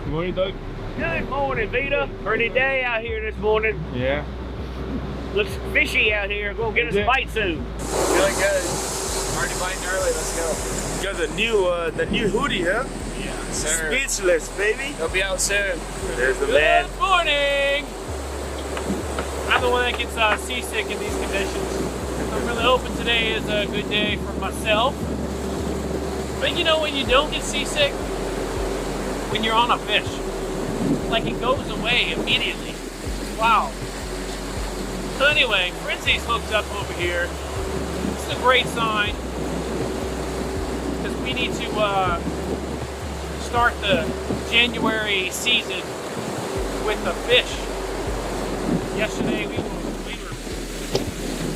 Good morning, Doug. Good morning, Vita. Pretty day out here this morning. Yeah. Looks fishy out here. Go get us a bite soon. Feeling good. Already biting early. Let's go. You got the new hoodie, huh? Yeah, sir. Speechless, baby. He'll be out soon. There's the man. Good morning. I'm the one that gets seasick in these conditions. I'm really hoping today is a good day for myself. But you know when you don't get seasick? When you're on a fish. Like it goes away immediately. Wow. So anyway, Frenzy's hooked up over here. This is a great sign. Because we need to start the January season with the fish. Yesterday we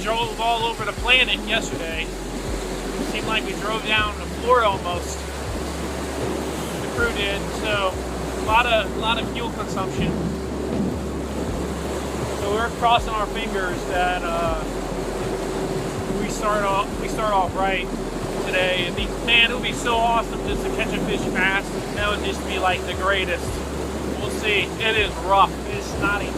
drove all over the planet yesterday. It seemed like we drove down to Florida almost. The crew did, so a lot of fuel consumption. So we're crossing our fingers that we start off right today. Man, it would be so awesome just to catch a fish fast. That would just be like the greatest. We'll see. It is rough. It is snotty.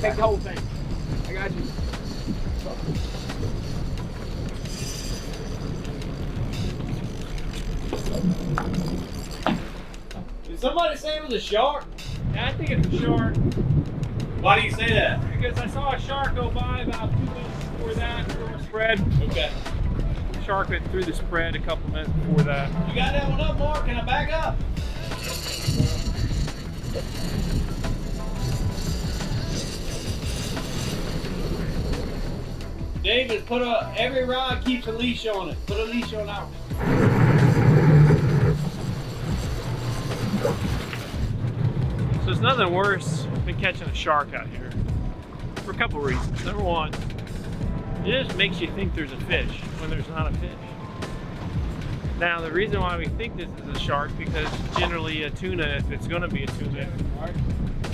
Take the whole thing. I got you. Did somebody say it was a shark? Yeah, I think it's a shark. Why do you say that? Because I saw a shark go by about 2 minutes before that through a spread. Okay. Shark went through the spread a couple minutes before that. You got that one up, Mark? Can I back up? David, every rod keeps a leash on it. Put a leash on ours. So there's nothing worse than catching a shark out here. For a couple reasons. Number one, it just makes you think there's a fish when there's not a fish. Now the reason why we think this is a shark, because generally a tuna, if it's going to be a tuna,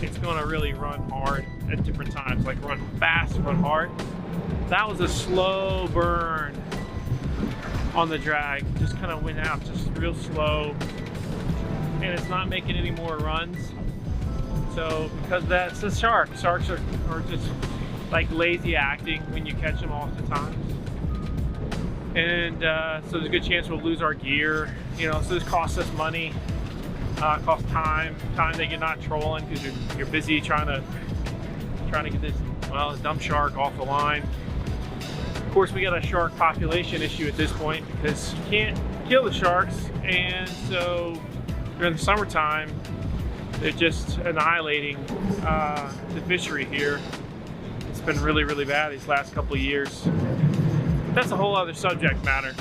it's going to really run hard at different times, like run fast, run hard. That was a slow burn on the drag, just kind of went out just real slow, and it's not making any more runs. So because that's a shark, sharks are just like lazy acting when you catch them off the time. And so there's a good chance we'll lose our gear, you know, so this costs us money, costs time that you're not trolling because you're busy trying to get this, well, dumb shark off the line. Of course, we got a shark population issue at this point because you can't kill the sharks, and so during the summertime, they're just annihilating the fishery here. It's been really, really bad these last couple of years. That's a whole other subject matter.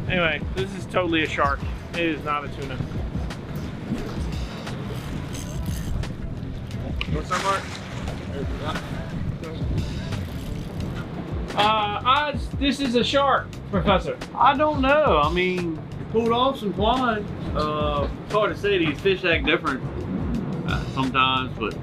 Anyway, this is totally a shark. It is not a tuna. What's that, Mark? Odds, this is a shark, Professor. I don't know. I mean, pulled off some twine. It's hard to say. These fish act different sometimes, but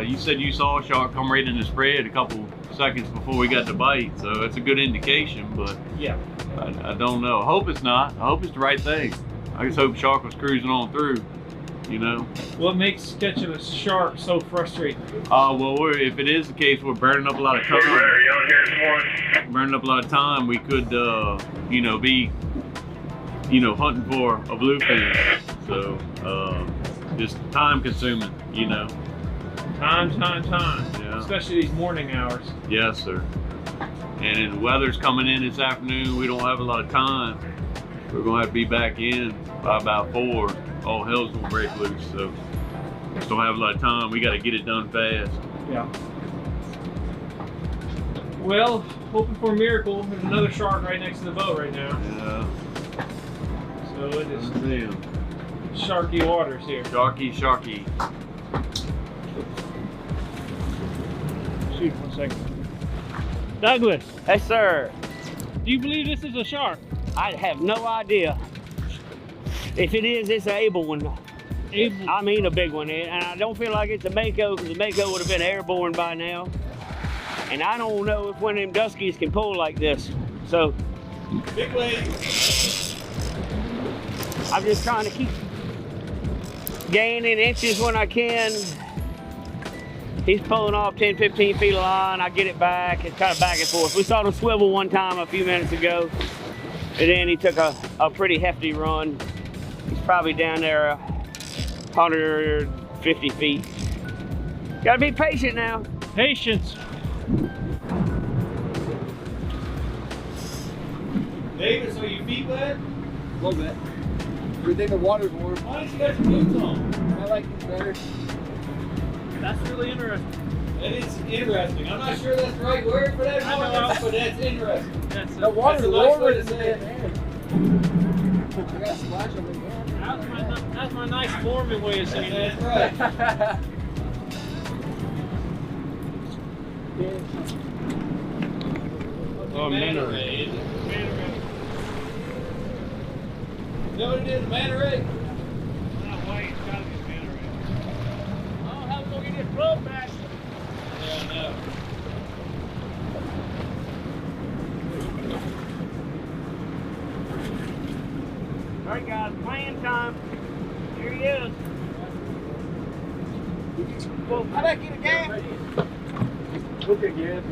you said you saw a shark come right in the spread a couple seconds before we got the bite, so that's a good indication, but Yeah. I don't know. I hope it's not. I hope it's the right thing. I just hope shark was cruising on through, you know. What makes catching a shark so frustrating? Well, if it is the case, we're burning up a lot of time. Burning up a lot of time, we could, you know, be, you know, hunting for a bluefin. So, just time consuming, you know. Time. Yeah. Especially these morning hours. Yes, sir. And the weather's coming in this afternoon. We don't have a lot of time. We're gonna have to be back in by about 4. All hell's gonna break loose. So Just don't have a lot of time. We got to get it done fast. Yeah. Well, hoping for a miracle. There's another shark right next to the boat right now. Yeah. So it is Damn. sharky waters here. Sharky. Shoot, 1 second. Douglas, Yes, sir. do you believe this is a shark? I have no idea. If it is, it's an able one. Able. I mean a big one. And I don't feel like it's a mako, because the mako would have been airborne by now. And I don't know if one of them duskies can pull like this. So Big wave. I'm just trying to keep gaining inches when I can. He's pulling off 10, 15 feet of line. I get it back. It's kind of back and forth. We saw him swivel one time a few minutes ago. And then he took a pretty hefty run. He's probably down there 150 feet. Gotta be patient now. Patience. David, so your feet wet? A little bit. We think the water's warm. Why don't you got your boots on? I like these better. That's really interesting. That is interesting. I'm not sure that's the right word for that, I know. but that's interesting. That's The water's That's a nice warmer way to than the say it. air. I got a splash of it. that's my nice Mormon way of saying that. That's right. Oh, Manta ray. You know what it is, a manta ray? Oh, how we gonna get this float back? Yeah, I know. All right, guys, playing time. Here he is. Well, how'd I get a gas? Look again.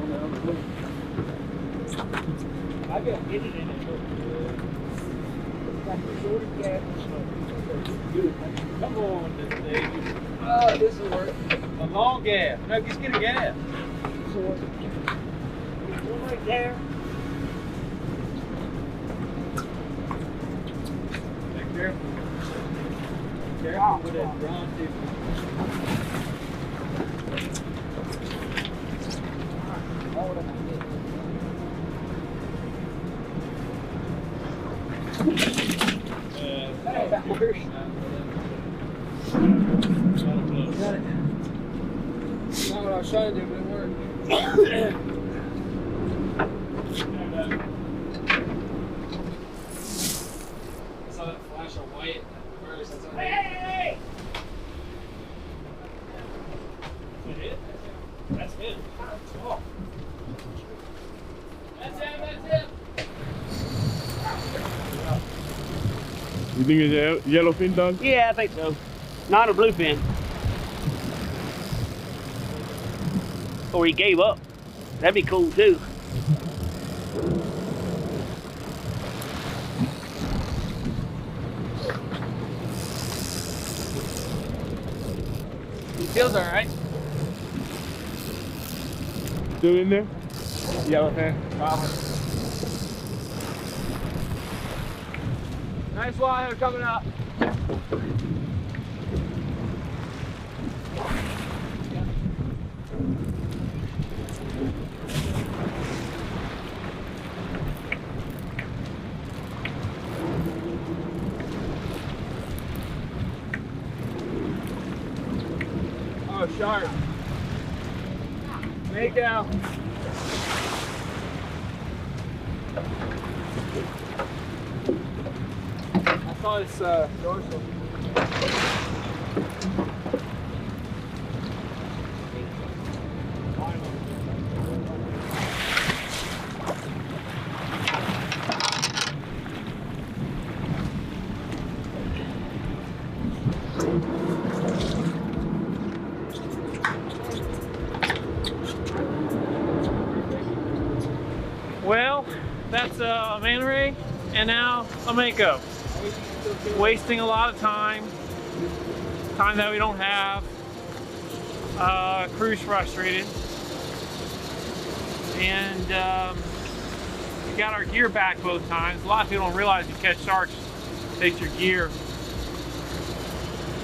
I gotta get it in it. Come on, David. Oh, this will work. A long gap. No, just get a gap. One right there. Be careful. Careful with that drawn tip. That works. Got it. Not what I was trying to do, but it worked. I saw that flash of white at first. That's what Hey! That's it? That's him. Oh. That's it, that's it. You think it's a yellowfin, Doug? Yeah, I think so. Not a bluefin. Or he gave up. That'd be cool too. He feels alright. Still in there? Yellowfin, probably. Nice wire coming up. Oh, sharp. Make out. I saw his dorsal. Well, that's a manta ray and now a mako. Wasting a lot of time that we don't have. Crew's frustrated. And we got our gear back both times. A lot of people don't realize you catch sharks, takes your gear.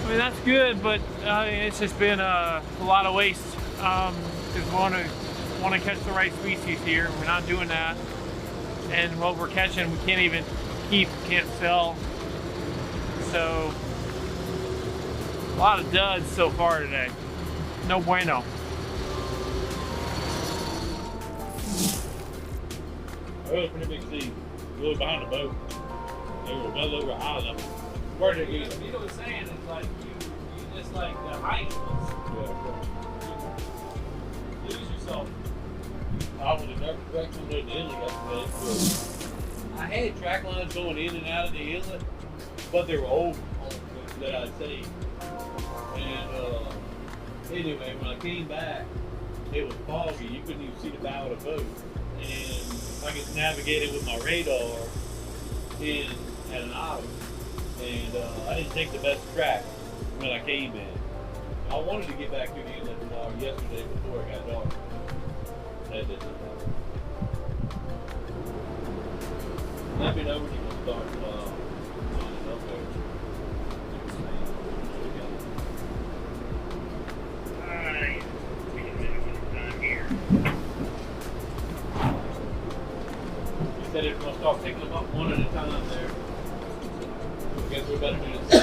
I mean, that's good, but it's just been a lot of waste. Because we want to catch the right species here. We're not doing that, and what we're catching, we can't even keep, can't sell. So a lot of duds so far today. No bueno. That was a pretty big sea. Really behind the boat. They were well over eye level. Where did it get? You know what I'm saying? It's like you just like the height. Lose yourself. I would have never tracked on the inlet yesterday. I had track lines going in and out of the inlet, but they were old that I'd say. And anyway, when I came back, it was foggy. You couldn't even see the bow of the boat. And I could navigate it with my radar in at an island. And I didn't take the best track when I came in. I wanted to get back to the inlet yesterday before it got dark. That didn't happen. Let me know when you want to start lining up there. Alright, take a minute when you're done here. You said it was going to start picking them up one at a time there. I guess we better do this.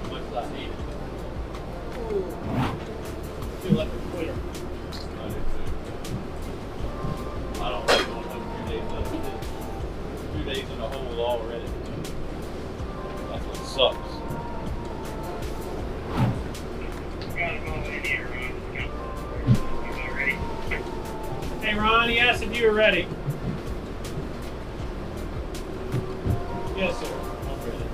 Much as I need it. Feel like a quitter. I do too. I don't really want to have 2 days left. 2 days in the hole already. That's what sucks. Got him all in here, Ron. You about ready? Hey Ron, he asked if you were ready. Yes, sir. I'm ready.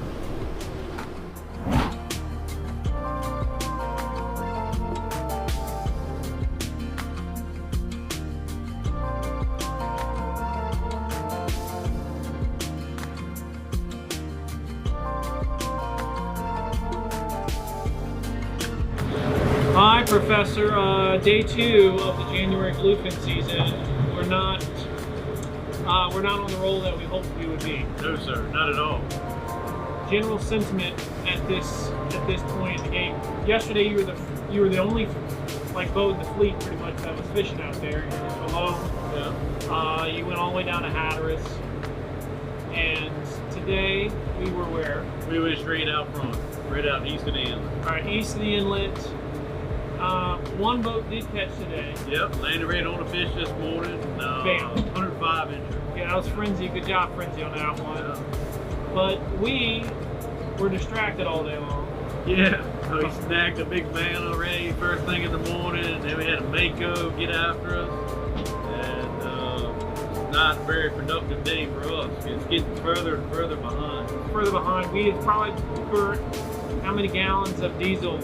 Hi, Professor. Day 2 of the January bluefin season. We're not on the roll that we hoped we would be. No, sir. Not at all. General sentiment at this point in the game. Yesterday, you were the only boat in the fleet pretty much that was fishing out there. You were alone. Yeah. You went all the way down to Hatteras, and today we were where? We were straight out front, right out east of the inlet. All right, east of the inlet. One boat did catch today. Yep, landed right on a fish this morning. Bam. 105 incher. Yeah, that was Frenzy. Good job, Frenzy, on that one. Yeah. But we were distracted all day long. Yeah, so he snagged a big man already first thing in the morning, and then we had a Mako get after us. And not a very productive day for us. It's getting further and further behind. Further behind, we have probably burnt how many gallons of diesel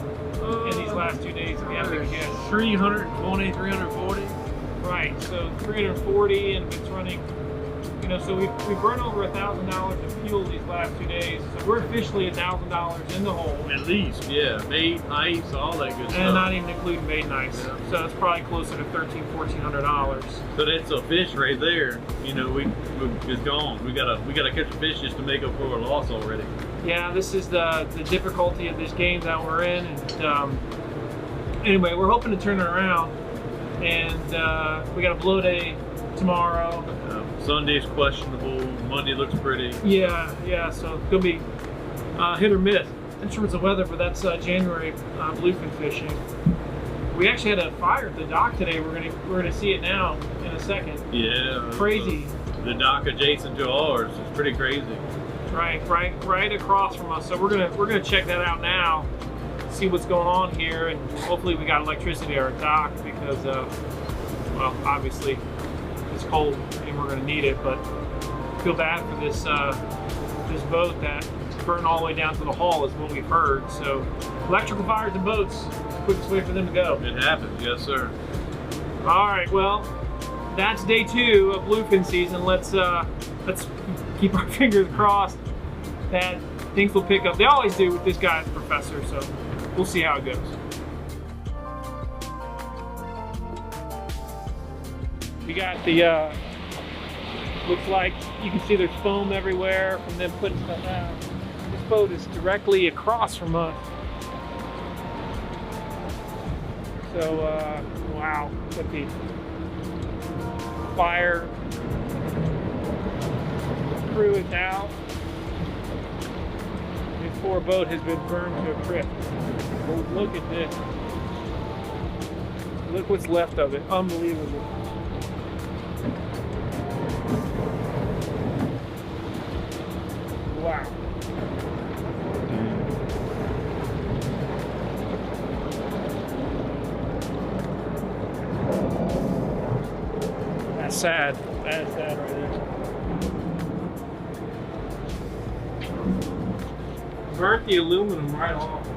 in these last 2 days? We have to guess. 320, 340. Right, so 340, and it's running, so we burned over $1,000 of fuel these last 2 days. So we're officially $1,000 in the hole. At least, yeah. Bait, ice, all that good stuff. And not even including bait and ice. Yeah. So it's probably closer to $1,300, $1,400. So that's a fish right there. It's gone. We gotta catch a fish just to make up for our loss already. Yeah, this is the difficulty of this game that we're in. And anyway, we're hoping to turn it around. And we got a blow day tomorrow. Sunday's questionable. Monday looks pretty. Yeah. So it's gonna be hit or miss in terms of weather, but that's January bluefin fishing. We actually had a fire at the dock today. We're gonna see it now in a second. Yeah. Crazy. The dock adjacent to ours is pretty crazy. Right across from us. So we're gonna check that out now, see what's going on here, and hopefully we got electricity at our dock because, well, obviously it's cold and we're gonna need it. But feel bad for this boat that burned all the way down to the hull, is what we've heard. So electrical fires and boats, quickest way for them to go. It happens, yes, sir. All right, well, that's day 2 of bluefin season. Let's keep our fingers crossed that things will pick up. They always do with this guy as professor, so we'll see how it goes. We got the, looks like you can see there's foam everywhere from them putting stuff out. This boat is directly across from us. So, wow, look at the fire. Crew is out. This poor boat has been burned to a crisp. Oh, look at this. Look what's left of it. Unbelievable. Wow. That's sad. That's sad right there. Burnt the aluminum right off.